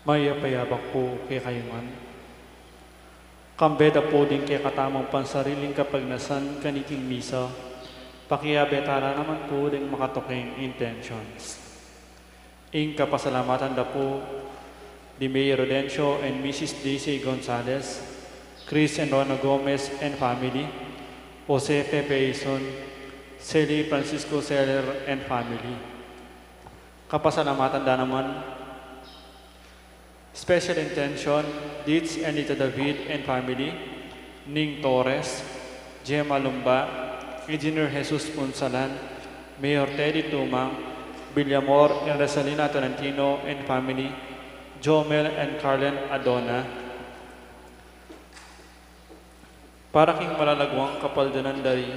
Mayapayabak po kay kayuman. Kambeda po din kay katamang pansariling kapagnasan kaniking misa. Pakiyabetara naman po din makatuking intentions. Ing kapasalamatan da po di Mayor Rodencio and Mrs. Daisy Gonzalez, Chris and Rona Gomez and family, Jose Pepe Ison, Celi Francisco Seller and family. Kapasalamatan da naman special intention, Ditz and Nita David and family, Ning Torres, Gemma Lumba, Engineer Jesus Punsalan, Mayor Teddy Tumang, Villamor and Rosalina Tolentino and family, Jomel and Carlen Adona. Para king malalagwang kapaldanan dari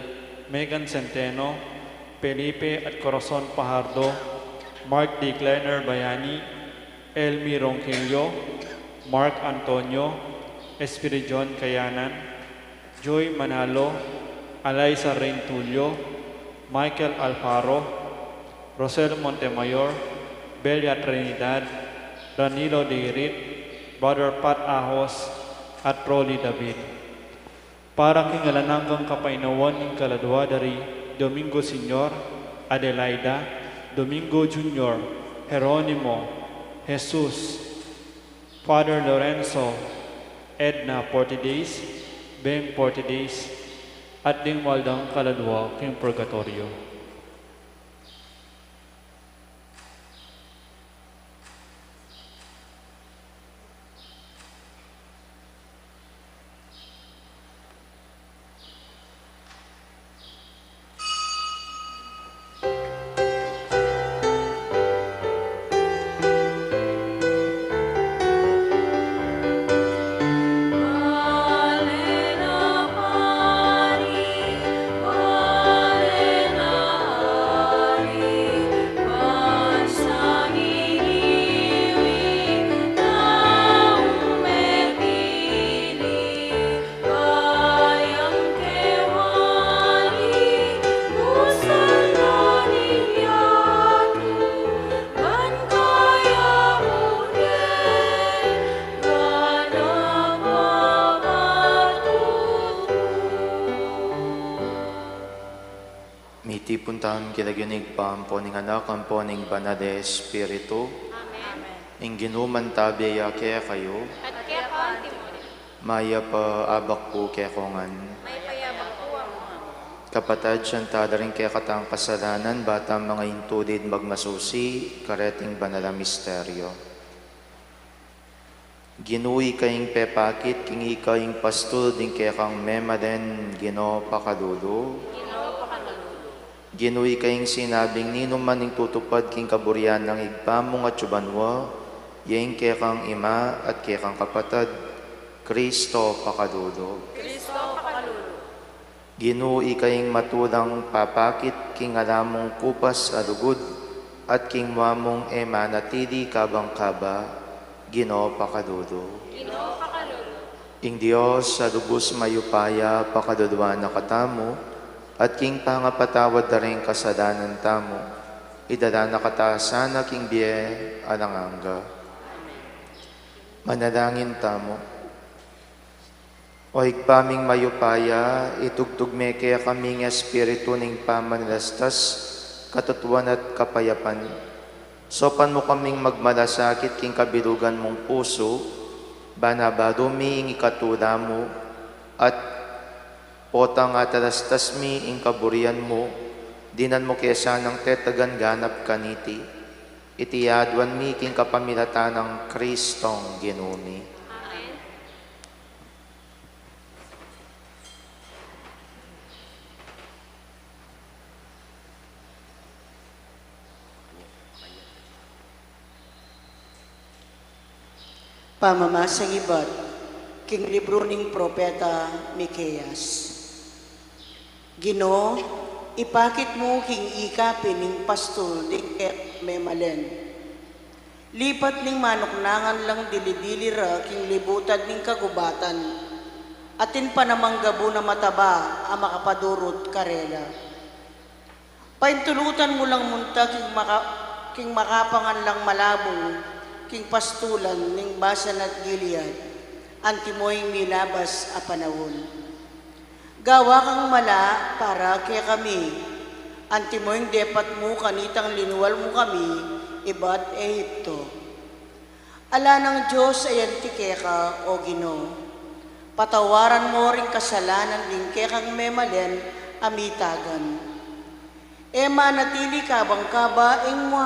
Megan Centeno, Felipe at Corazon Pajardo, Mark D. Kleiner Bayani, Elmi Ronquillo, Mark Antonio, Espirijon Kayanan, Joy Manalo, Alaysa Rain Tulio, Michael Alfaro, Rosel Montemayor, Belia Trinidad, Danilo Dirit, Brother Pat Ahos, at Rolly David. Para kingalananggang kapainawan ng kaladwa dari Domingo Senior, Adelaida, Domingo Junior, Jeronimo, Jesus, Father Lorenzo, Edna Portidays, Beng Portidays, at ding waldang kaladwa king purgatorio. Puntahan kilaginig pampo ning anak ang po ning banal de Espiritu. Amen. Ing ginuman tabiya kaya kayo. At kaya ka ang timuli. Maya pa abak po kaya kongan. May payabak po ang mga. Kapatad siyang rin kaya katang kasalanan batang mga intudid magmasusi kareting banala misteryo. Ginuwi kayong pepakit king ikayong pastul din kaya kang memaden gino pakadudo. Ginuwi kayong sinabing nino man ning tutupad king kaburian ng igpamong at subanwa, yang kaya kang ima at kaya kang kapatad, Kristo pakadudo. Kristo pakadudo. Ginuwi kayong matulang papakit king alamong kupas alugod, at king mamong ema natili kabang kaba, Gino pakadudo. Gino pakadudo. Ing Diyos sa lubos mayupaya pakadudwa na katamo, at king pangapatawad na rin kasadanan tamo, idala na katasana king biye alanganga. Manalangin tamo. O higpaming mayupaya, itugtugme kaya kaming espiritu ning pamanalastas, katutuan at kapayapan. Sopan mo kaming magmalasakit king kabilugan mong puso, banabadumi ing ikatula mo, at potang atalastas mi ing kaburian mo, dinan mo kesa ng tetagan ganap kaniti, itiyadwan mi king kapamilata ng Kristong ginumi. Amen. Pamamasang ibat, king libro ning propeta Miqueas. Gino, ipakit mo king ikapin ning pastol ning memalen. Lipat ning manuknangan lang dilidili ra king libutad ning kagubatan. Atin pa namang gabo na mataba ang makapadurot karela. Paintulutan mo lang munta king makapangan lang malabong king pastulan ning Basan at Gilead, antimoy milabas a panahon. Gawa kang mala para kay kami, antimoy depat mo kanitang linuwal mo kami, iba't Ehipto. Ala ng Diyos ay antikeka, o Ginoo. Patawaran mo ring kasalanan din kekang memalen amitagan. E manatili ka bang kaba ing mo,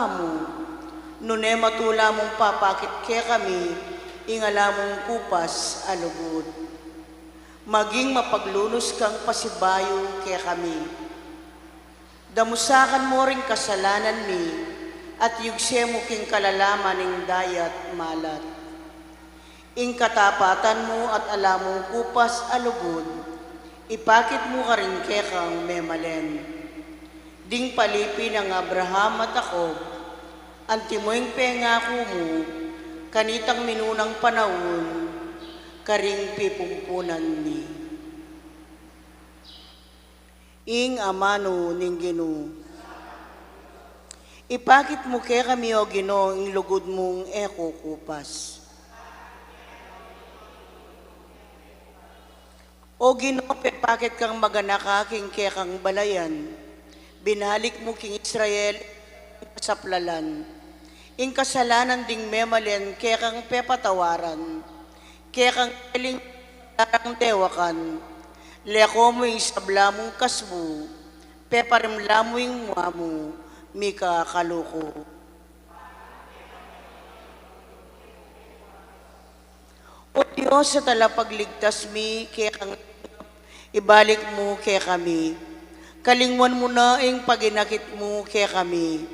nune matula mong papakit ke kami, ingala mong kupas alugod. Maging mapaglunos kang pasibayo ke kami. Damusakan mo ring kasalanan mi, at yugse mo king kalalaman ing dayat malat. Ing katapatan mo at alamong kupas alugod, ipakit mo ka rin kekang memalen. Ding palipi ng Abraham at Jacob, antimoing pengako mo, kanitang minunang panahon, karing pipumpunan ni. Ing amano ning Ginoo. Ipakit mo kay kami, o Ginoo, ing lugod mong eko kupas. O Ginoo, pepakit kang maganak king kekang balayan. Binalik mo king Israel sa plalan. Ing kasalanan ding memalen kekang pepatawaran. Kekang eling tarang tewakan. Leko mo ing sabla mong kasbo. Peparimla mo ing muamu. Mika kaluko. O Diyos, sa talapagligtas mi, kaya kang ibalik mo kaya kami. Kalingwan mo na ang paginakit mo kaya kami.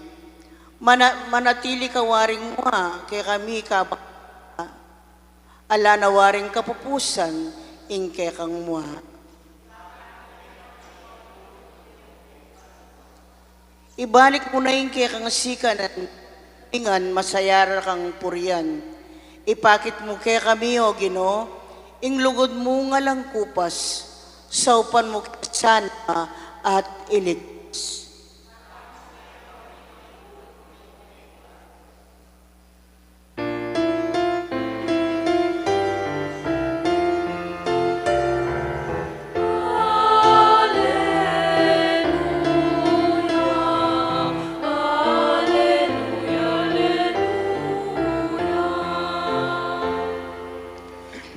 Manatili ka waring mo kaya kami kabak. Ala na waring kapupusan ing kaya kang mo. Ibalik mo na yung kaya kang sikanan, ingan masayara kang purian. Ipakit mo kaya kami, o Ginoo, ing lugod mo nga lang kupas, saupan mo sana at iligtas.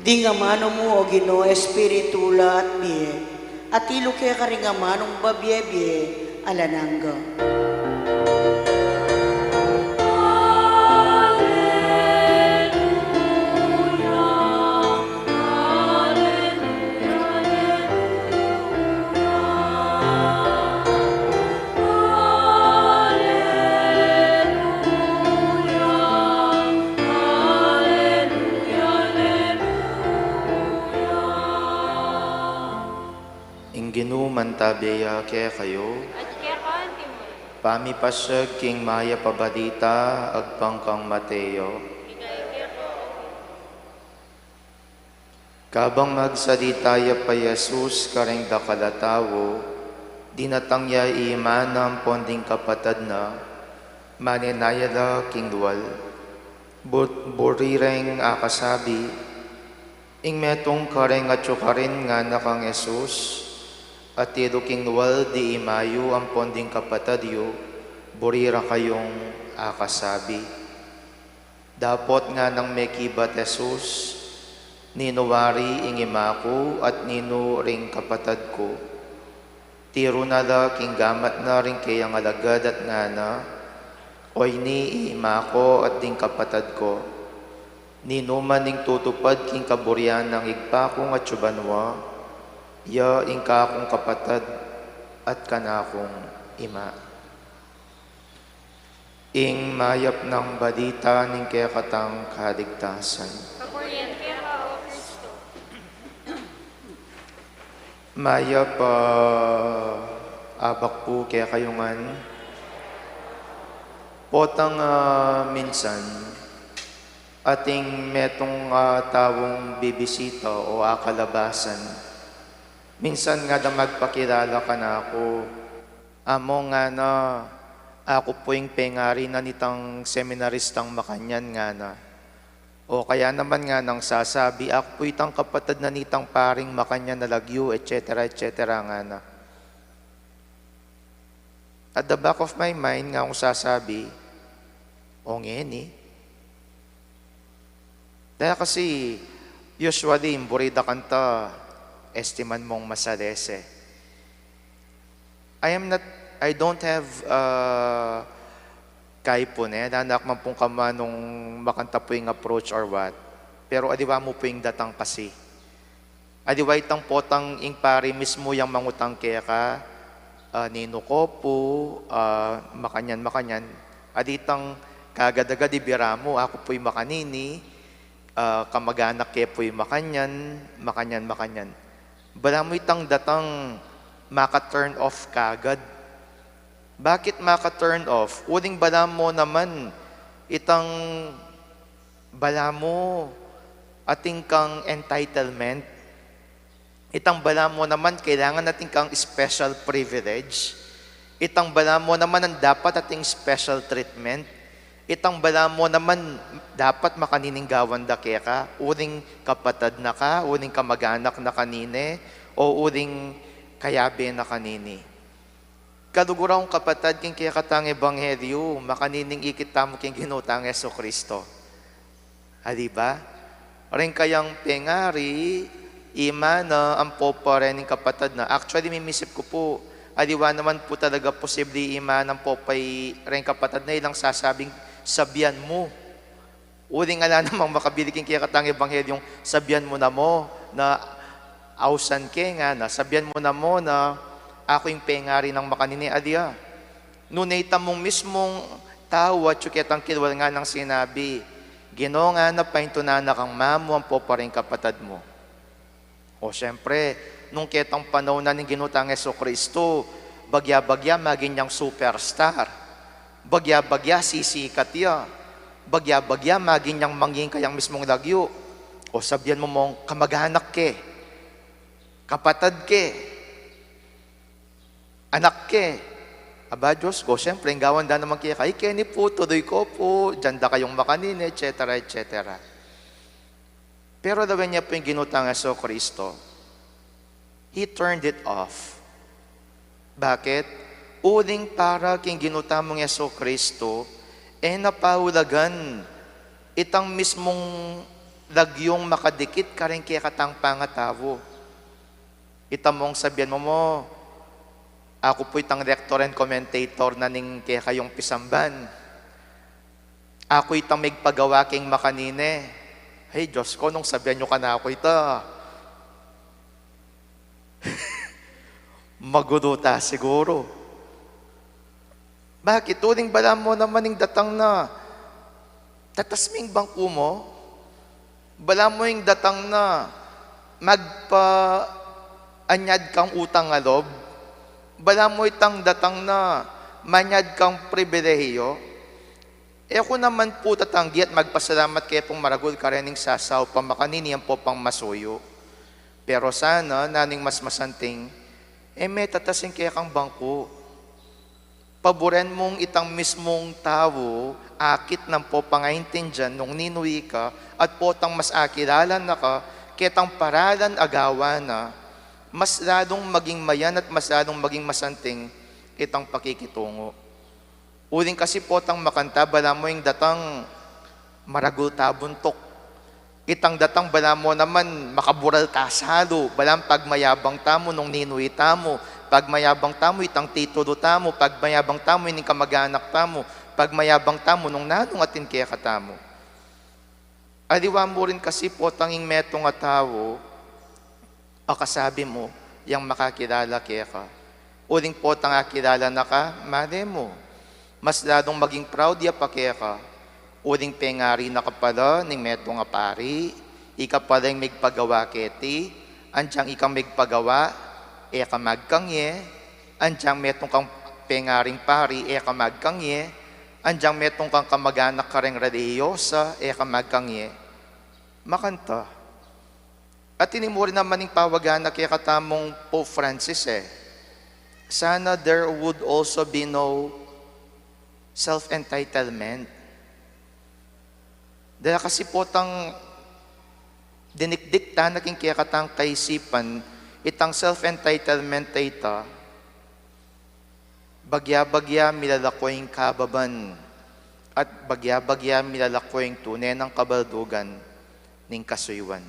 Di nga mano mo, o Ginoo, espiritula at biye, at ilo kaya ka rin nga manong babye-biye, alanangga. Mantabeya kaya kayo, At kaya ka, antimoy. pamipasag king maya pabadita, agpangkang Mateo. Ikay kaya ko, Kabang magsaditaya pa Jesus karing dakalatawo, dinatangya imanam ponding kapatad na, maninayala king duwal. Burireng akasabi, ing metong kareng at karin nga nakang Jesus, at king duwal di imayo ang ponding kapatadyo, burira kayong akasabi. Dapot nga nang mekibat Jesus, ninuwari ing imako at nino ring kapatad ko. Tiro na da king gamat na ring kayang alagad at ngana, oy ni imako at ding kapatad ko. Ninuman ning tutupad king kaburyan ng igpakong at subanwa, ya ingka akong kapatad at kanakong ima. Ing mayap ng badita ning kaya katang kaligtasan. kakuryente ka, o Kristo. Mayap abak po kaya kayungan. Potang minsan, ating metong tawong bibisita o akalabasan. Minsan nga na magpakilala ka na ako, amo nga na Ako po yung pengari na nitang seminaristang makanyan nga na. O kaya naman nga nang sasabi, ako po itang kapatid na nitang paring makanyan na lagyo, etc. nga na. At the back of my mind nga akong sasabi, o ngeni. Dahil kasi, usually, burida kanta, estiman mong masalese. I don't have kaipon nanak man pong kama nung makanta po yung approach or what. Pero adiwa mo po yung datang kasi. Adiwa itang potang ing pari mismo yung mangutang kaya ka, nino ko po, makanyan. Aditang kagadaga di biramo, ako po'y makanini, kamag-anak kaya po'y makanyan. Bala mo itang datang maka-turn off kagad. Bakit maka-turn off? Uling bala mo naman, itang bala mo ating kang entitlement. Itang bala mo naman, kailangan natin kang special privilege. Itang bala mo naman ang dapat ating special treatment. Itang bala mo naman, dapat makaniningawan da kaya ka. Uling kapatad na ka, uling kamag-anak na kanine, o uling kayabe na kanini. Kadugurang kapatad king kaya katang ebanghelyo, makanining ikita mo king ginutang Yesu Kristo. Diba? Rin kayang pengari, imana, ang popa rin ng kapatad na. Actually, mimisip ko po, adiwa naman po talaga posible imana ng popay rin kapatad na ilang sasabing sabihan mo. Uling ala namang makabili king kaya katang ebanghelyo, sabihan mo na mo na ausan ke nga na, sabihan mo na ako yung pengari ng makanini adya. Nunay mong mismong tao at tsuketang kilwal nga ng sinabi, Ginoo nga na paintunana kang mamo ang poparing kapatad mo. O syempre, nung ketang panahon na ng ginutang Yesu Kristo, bagya-bagya maging niyang superstar. Bagya-bagya sisikat ya. Bagya-bagya maging niyang manging kayang mismong lagyo. O sabihan mo mong kamag-anak ke, kapatad ke, anak ke, aba Diyos ko, siyempre, ang gawan da naman kaya kay Kenny po, tuloy ko po, dyan da kayong makanin, etc. Pero dawin niya po yung ginutang Yesu Kristo, He turned it off. Bakit? Uling para king ginutang mong Yesu Kristo, napaulagan, itang mismong lagyong makadikit ka rin kaya katang pangatawo. Itamong sabihan mo, ako po itang rector and commentator na ning kaya kayong pisamban. Ako itang magpagawa king makanine. Hey, Diyos ko, nung sabihan nyo ka na ako ito. Maguduta siguro. Bakit? Tuling bala mo naman yung datang na tatasming bangko mo. Bala mo yung datang na magpa-anyad kang utang alob. Bala mo itang datang na manyad kang pribilehiyo. Ako naman po tatanggi at magpasalamat kaya pong maragul ka rin ng sasaw pamakaniniyan po pang masuyo. Pero sana, naning mas masanting, may tatasin kaya kang bangko. Paboren mong itang mismong tao, akit ng po pangaintindihan nung ninuwi ka, at po tang mas akilalan na ka, ketang paralan agawa na, mas lalong maging mayan at mas lalong maging masanting itang pakikitungo. Uling kasi po tang makanta, bala mo yung datang maragul tabuntok. Itang datang bala mo naman makabural tasalo, balang pagmayabang tamo nung ninuwi tamo, pagmayabang tamo itang titulo tamo, pagmayabang tamo ining kamag-anak tamo, pagmayabang tamo nung nanong atin kaya katamo. Aliwa mo rin kasi po tanging metong nga tao, akasabi mo, yang makakilala kaya ka. Uling po tang akilala na ka, mali mo. Mas lalong maging proud ya pa kaya ka. Uling pengari na ka pala, ning metong nga pari, ika pala yung magpagawa keti, andyang ikang magpagawa, ka magkangye, andyang metong kang pengaring pari, ka magkangye, andyang metong kang kamag-anak ka rin religyosa, ka magkangye. Makanta. At tinimuri naman ng pawagana kaya katamong Pope Francis Sana there would also be no self-entitlement. Dahil kasi po tang dinikdikta naging kaya katang kaisipan, itang self-entitlement ita, bagya-bagya milalakoy kababan at bagya-bagya milalakoy tunay ng kabaldugan ning kasuywan.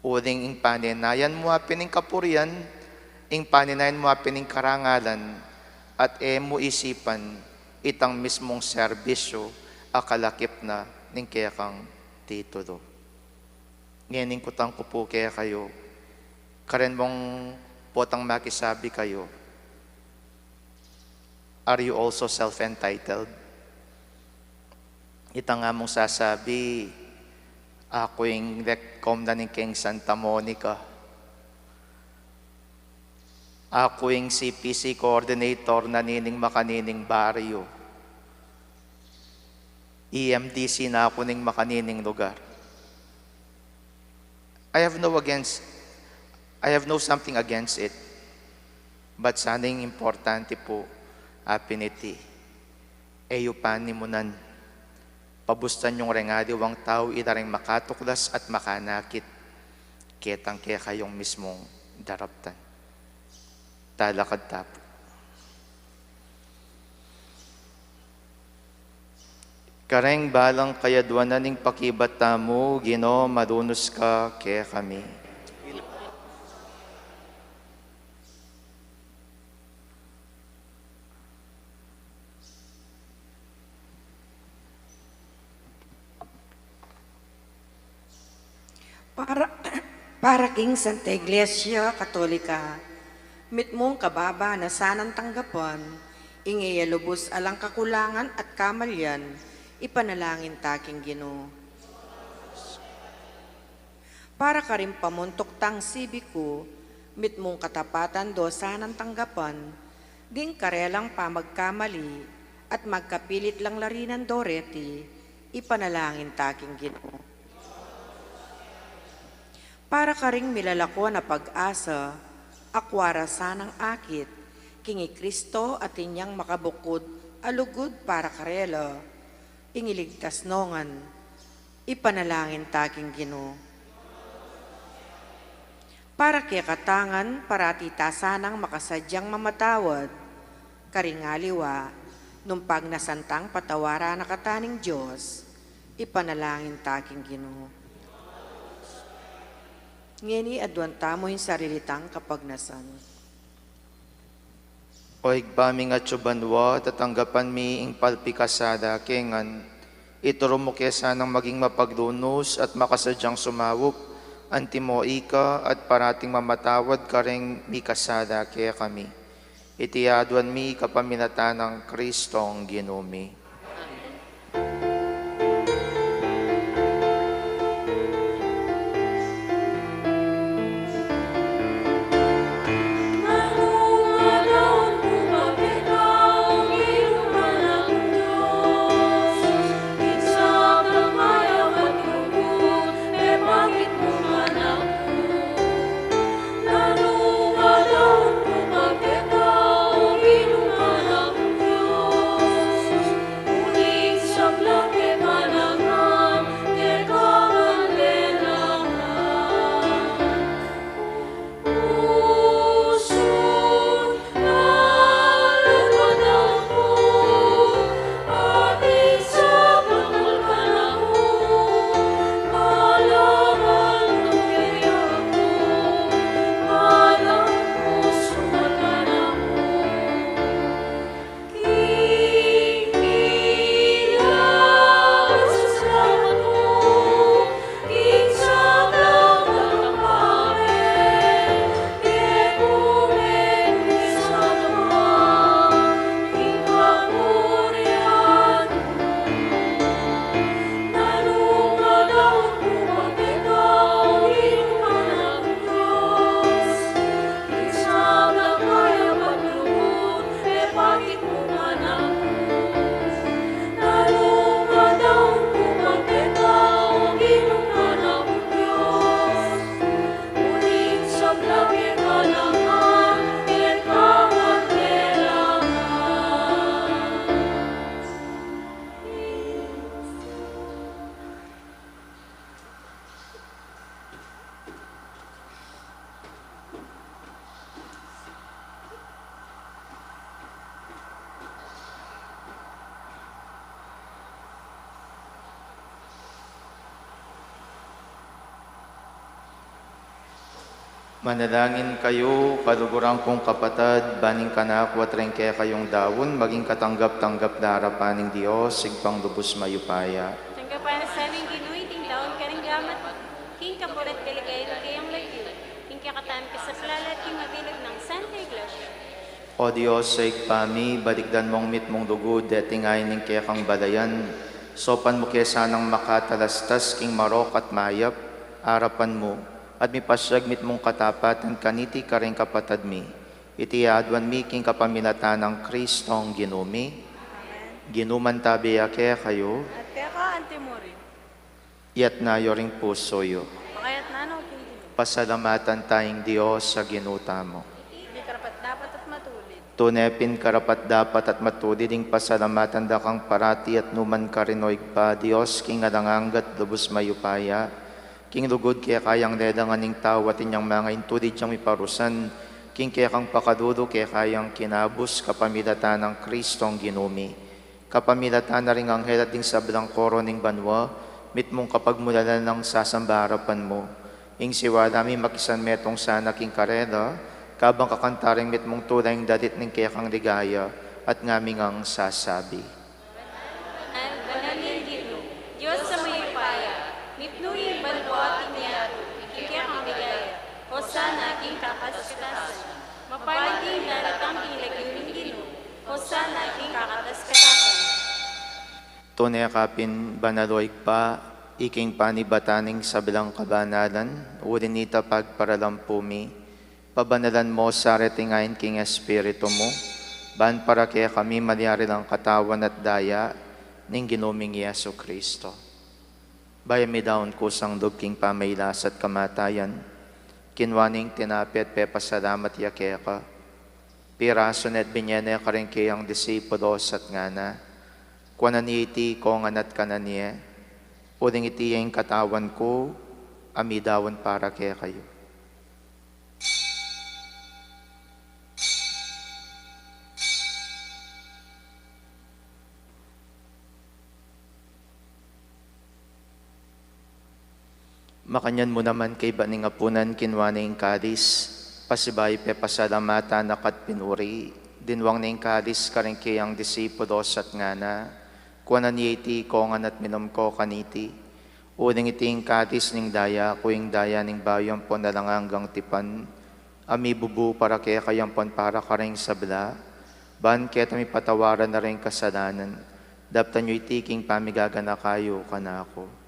Uling ing paninayan mo apining kapurian, ing paninayan mo apining karangalan, at mo isipan itang mismong serbisyo akalakip na ning kaya kang titulo. Ngayon kutang ko po kaya kayo, karen mong potang makisabi kayo, are you also self-entitled? Ita nga mong sasabi, ako yung recom na ni King Santa Monica. Ako yung CPC coordinator na nining makanining baryo. EMDC na ako ning makanining lugar. I have no something against it. But saning importante po, apiniti, eyupani mo nan, pabustan yung rengadiwang tao, itaring makatuklas at makanakit, ketang kaya kayong mismong daraptan. Talakad tapo. Kareng balang kayadwanan ning pakibata mo, Ginoo, madunos ka kaya kami. Para king Santa Iglesia Katolika, mitmong kababa na sanang tanggapan, ingaya lubos alang kakulangan at kamalyan, ipanalangin taking Ginoo. Para ka rin pamuntok tang sibiku, mitmong katapatan do sanang tanggapan, ding karelang pa magkamali at magkapilit lang larinan doreti, ipanalangin taking Ginoo. Para ka ring milalako na pag-asa, akwara sanang akit, kingi Kristo at inyang makabukod, alugod para karela, ingiligtas nongan, ipanalangin taking Ginoo. Para kaya katangan, parati tasanang makasadyang mamatawad, karingaliwa, nung pagnasantang patawara na kataning Diyos, ipanalangin taking Ginoo. Ngeni adwanta mo yung sarilitang kapagnasan. Oig baming at subanwa, tatanggapan mi ing palpikasada, kengan, ituro mo kaya sanang maging mapaglunos at makasadyang sumawop, antimoika at parating mamatawad ka ring mi kasada kaya kami. Itiyaduan mi kapaminata ng Kristong Ginumi. Manalangin kayo, kaluguran kong kapatad, baning kanako at rin kaya kayong dawon, maging katanggap-tanggap na harapan ng Diyos, sigpang lubos mayupaya. Tanggapan sa aming ginuiting taon karinggamat, king kapulat kaligayan kayong lagyo, king kakatan ka sa plalat, king mabilog ng Santa Iglesia. O Diyos, sa igpami, balikdan mong mitmong dugod, detingayin ng kaya kang balayan, sopan mo kaya sanang makatalastas, king marok at mayap, harapan mo, at mi pasyagmit mong katapatan kaniti ka rin kapatad mi. Iti adwan mi king kapamilatan ng Kristong ginumi. Ginuman tabiya kaya kayo, At kaya ka, antimuri. iyat na ring puso yo. Pakayat na no, king Pasalamatan tayong Diyos sa ginuta mo. Hindi karapat dapat at matulid. Tunepin karapat dapat at matulid ding pasalamatan da kang parati at numan ka rin oig pa, Diyos, king alanganggat lubos mayupaya. King lugod kaya kayang ledanganing tao at inyang mga intulid siyang iparusan. King kaya kang pakadudo kaya kayang kinabus kapamilatan ng Kristong ginumi. Kapamilatan na ring anghel at ding sablang koro ning banwa, mitmong kapag mulalan ng sasambarapan mo. Ing siwalami makisan metong sana king karela, kabang kakantaring mitmong tulay ng dalit ning kaya kang ligaya, at ngaming ang sasabi. Ang banalin gino, Diyos sa may paya, mitnuring banwa at inyato, kaya kang bigaya, o sana aking kakaskasan, mapalaging lalatang king lagyunin gino, o sana aking kakataskasan. Tunekapin banaloy pa, iking panibataning sa bilang kabanalan, ulinita pagparalampumi, pabanalan mo sa retingayin king Espiritu mo, ban para kaya kami malyari ng katawan at daya, ning ginuming Yesu Kristo. Bayami daon kusang lubking pamaylas at kamatayan, kinwaning tinapit pepasalamat yakeka, piraso net binyene ka rin kayang disipulos at ngana, kwananiti kong anat kananye, uling iti yung katawan ko, amidawan para kaya kayo. Makanyan mo naman kay baning apunan kinwaning kadis, pasibay pe pasalamata nakat pinuri, dinwang ning kadis karing kayang disipulos at ngana, kuanan iti kongan at minom ko kaniti, uling iting kadis ning daya, kuing daya ning bayan po nalangang tipan, ami bubu para kaya kayampon para karing sabla, ban kaya mi patawaran na rin kasalanan, daptan nyo itiking pamigagana kayo kanako.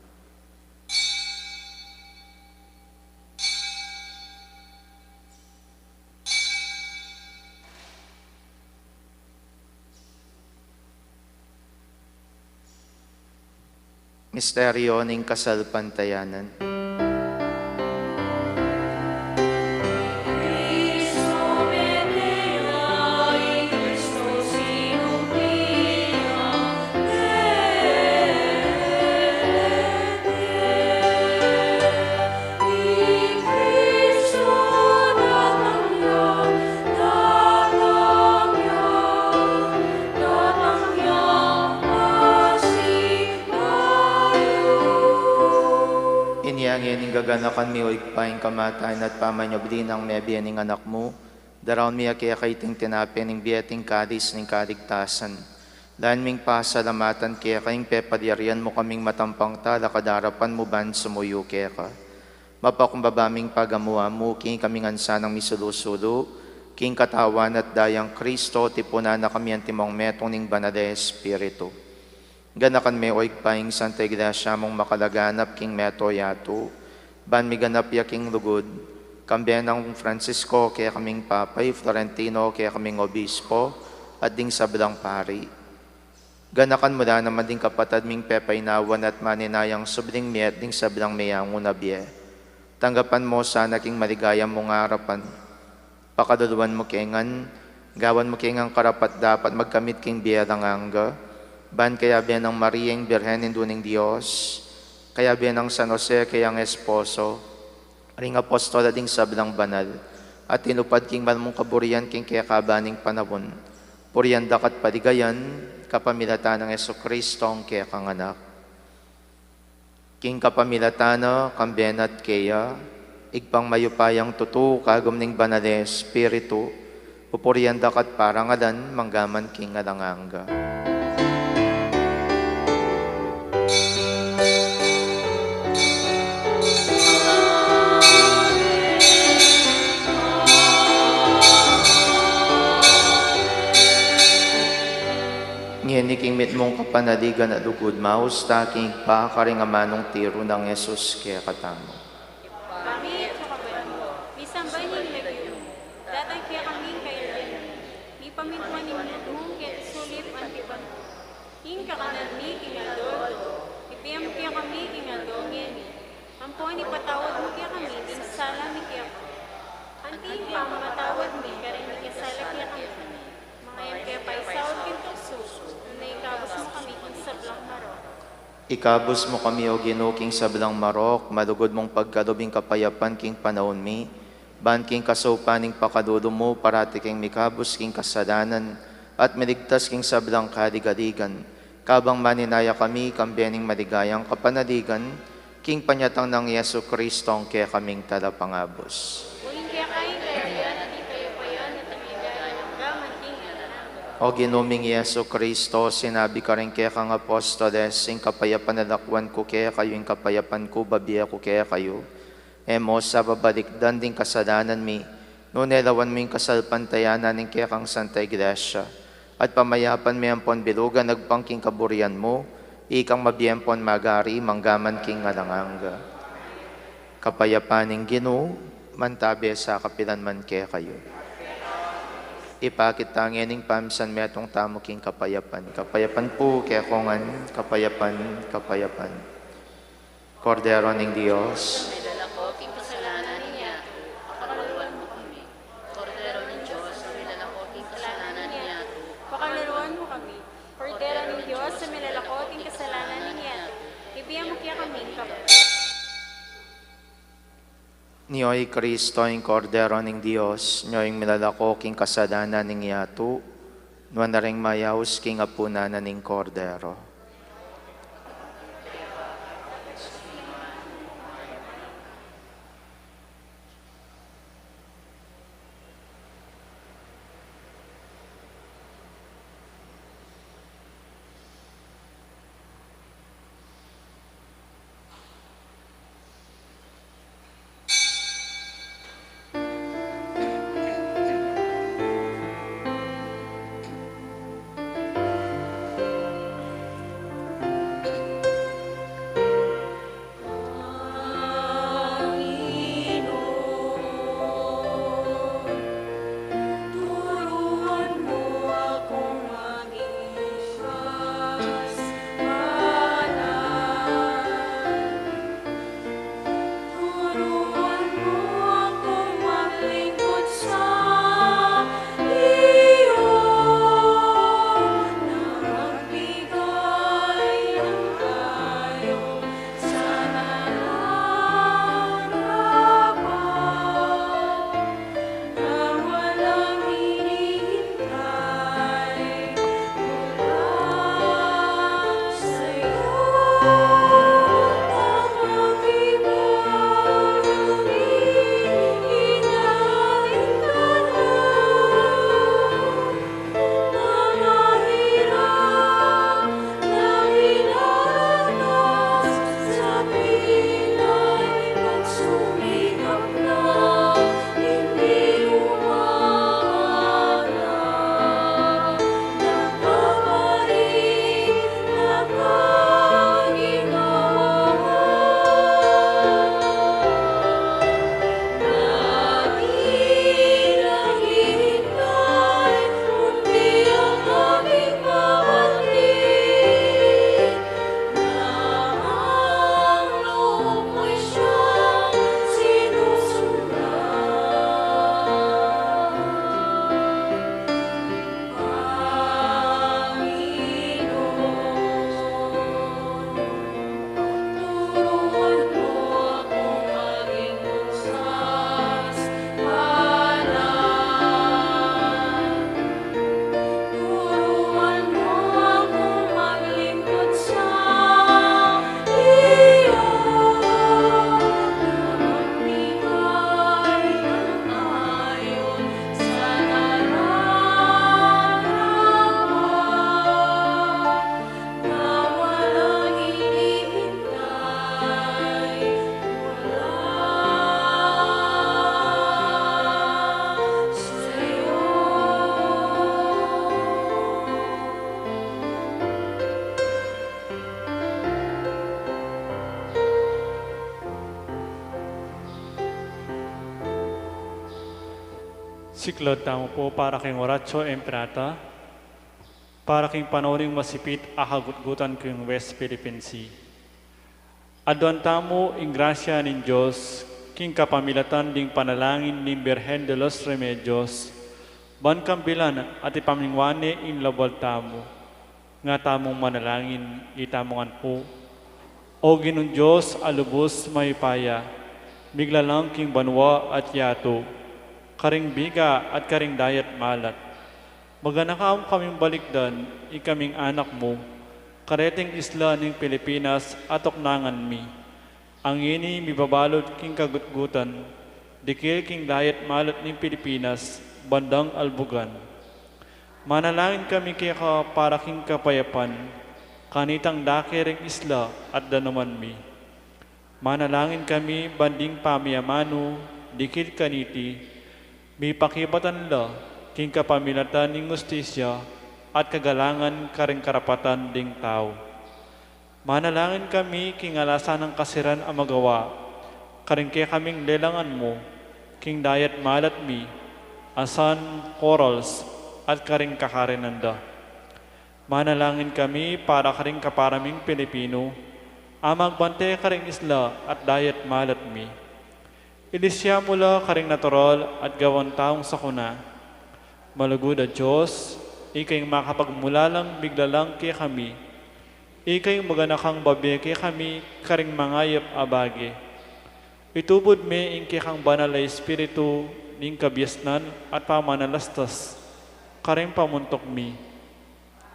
Misteryo ning kasalpantayanan. Inyangin gaganakan mi o igpaing kamatayan at pamanyabli ng mebiya ning anak mo, daraon mi kaya kaiting tinapin ning biyating kadis ning kaligtasan. Dahil ming pasalamatan kaya kayong pepadyarian mo kaming matampang tala kadarapan mo ban sumuyo kaya ka. Mapakumbabaming pagamuha mo, king kaming ansa ng misulusulo, king katawan at dayang Kristo, tipuna na kami ang timong metong ning banade Espiritu. Ganakan may oig paing Santa Iglesia mong makalaganap king meto yato, ban mi ganap ya king lugod, kambiyan ng Francisco kaya kaming papay, Florentino kaya kaming obispo, at ding sabilang pari. Ganakan mo na naman ding kapatad ming pepaynawan at maninayang subling miet ding sabilang mayang unabye. Tanggapan mo sana king maligayang mong harapan. Pakaduluan mo kengan, gawan mo kengang karapat dapat magkamit king biyadang angga, ban kaya biyan ng Mariang Birhen induning Diyos, kaya biyan ng San Jose kayang esposo, ring apostola ding sablang banal, at tinupad king malmong kaburian king kaya kabaning panahon, purian dakat paligayan, kapamilatan ng Yesu Kristo ang kaya kang anak. King kapamilatana, kambiyan at kaya, igpang mayupayang tutu, kagom ning banal Espiritu, pupurianda kat parangalan, manggaman king alanganga. Ngeniking mit mong kapanaligan at lugod maus, taking pa karing amanong tiro ng Yesus kaya katamo. Kami at sa kabayan mo, misambay ng lagyo mo, datay kaya kami kailan. Mi pamintuan ng mong kaya sulip antipan. King kakanan mi kingadol, ipiyam kaya kami kingadol ngeni. Ampuan ipatawad mo kaya kami, din sala mi kaya kami. Anting pa matawad mi, karing mi kaya sala kaya kami. Makayang kaya paisawad kintukso, na ikabos mo kami kung sablang marok. Ikabos mo kami o ginuking sablang marok, malugod mong pagkadubing kapayapan king panahon mi, ban king kasopaning pakadudo mo, parati king mikabos king kasadanan, at miligtas king sablang kadigadigan. Kabang maninaya kami, kambiyaning maligayang kapanaligan, king panyatang ng Yesu Kristong kaya kaming talapangabos. Uling kaya kayo at di kayo payan at ang ligaya ng gaman king O ginuming Yesu Kristo, sinabi ka rin kaya kang apostoles, ing kapayapan na lakwan ko kaya kayo, ing kapayapan ko babiya ko kaya kayo. Emo sa babalikdan ding kasalanan mi, nunelawan mo yung kasalpantayanan ng kaya kang Santa Iglesia, at pamayapan mi ampon bilugan nagpangking kaburian mo, ikang mabiyempon magari, manggaman king alanganga. Kapayapaning Ginoo, mantabi sa kapilan man kaya kayo. Ipakit tangianing pamsan metong tamo king kapayapan. Kapayapan po kaya kongan, kapayapan, kapayapan. Kordero ng Diyos, Nilalako king kasalanan niya, pakalaruan mo kami. Kordero ng Diyos, nilalako king kasalanan niya, pakalaruan mo kami. Kordero ng Diyos, nilalako king kasalanan niya, ibigyan mo kaya kami kapatid. Niyo'y Kristo, yung Kordero ng Diyos, niyo'y milalako king kasadanan ng yato, nuwan na rin mayaws king apunanan ng Kordero. Siklod tamo po para king Horatio Emperata, para king panoring masipit akagutgutan king West Philippine Sea. Adwan tamo ing grasya nin Diyos, king kapamilatan ding panalangin ning Birhen de los Remedios, ban kambilan at ipamingwane in labal tamo, nga tamong manalangin itamongan po. O Ginong Diyos alubos maypaya, bigla lang king banwa at yato, karing biga at karing dayat malat. Maganakaam kaming balikdan, ikaming anak mo, kareting isla ng Pilipinas atok nangan mi. Ang ini mibabalod king kagutgutan, dikil king dayat malat ng Pilipinas, bandang albugan. Manalangin kami kaya ka para king kapayapan, kanitang dakiring isla at danuman mi. Manalangin kami banding pamiyamano, dikil kaniti, may pakibatan la, king kapamilatan ng justisya at kagalangan karing karapatan ding tao. Manalangin kami king alasan ng kasiran ang magawa, karing kaya kaming lelangan mo, king dayat malat mi, asan corals at karing kakarinanda. Manalangin kami para karing kaparaming Pilipino, amang bante karing isla at dayat malat mi. Ilisya mula karing natural at gawan taong sakuna. Malugod at Diyos, ikay makapagmula lang bigla lang kay kami. Ikay maganakang babi kay kami karing mangayap abage. Itubod me ing kay kang banal na espiritu ning kabiasnan at pamanalastas, karing pamuntok mi.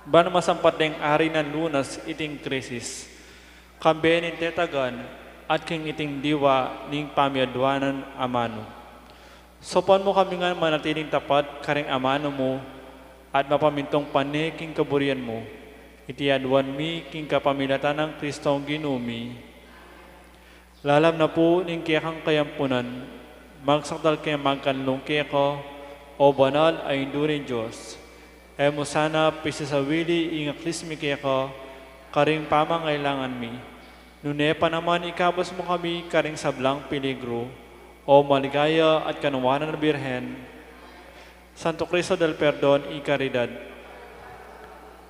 Ban masampat ding ari ng lunas iting krisis, kambe ning tetagan at king iting diwa ning pamiadwanan amano. Sopan mo kami nga manatiling tapat karing amano mo at mapamintong pane king kaburian mo. Itiadwan mi king kapamilatan ng Kristong ginumi. Lalam na po ning kiyakang kayampunan, magsakdal kaya magkanlong kaya ko, o banal ay indurin Diyos. E mo sana pisasawili ingaklis mi kaya ko, karing pamangailangan mi. Nune pa naman ikabas mo kami karing sablang peligro, o maligaya at kanuwanan ng Birhen. Santo Cristo del Perdon y Caridad,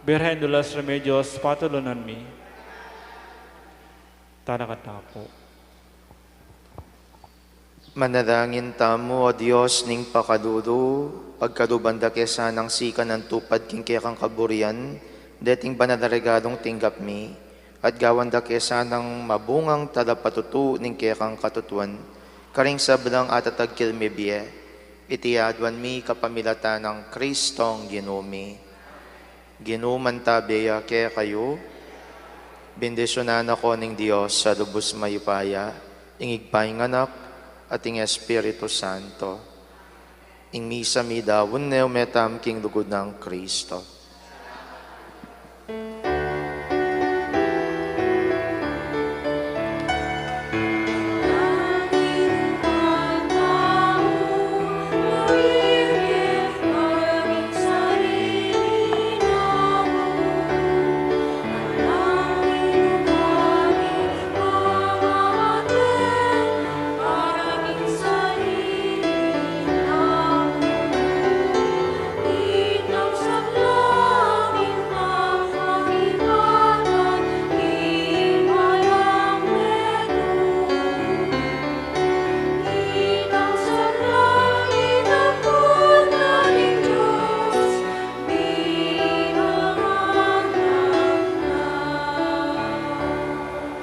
Birhen de los Remedios, patulunan mi. Tanakat na po. Manalangin tamo, O Diyos, ning pakadudo, pagkadubanda kesa ng sika ng tupad king kaya kang kaburian, deting banalaregadong tinggap mi, at gawanda kesa ng mabungang talapatutu ning kaya kang katutuan, karing sablang atatag kilmibye, itiadwan mi kapamilata ng Kristong ginumi. Ginuman tabeya kaya kayo, bendisyonan ako ning Diyos sa lubos mayupaya, ingigpay nganak, ating Espiritu Santo. Ing misa mi dawon neo metam king lugod ng Kristo.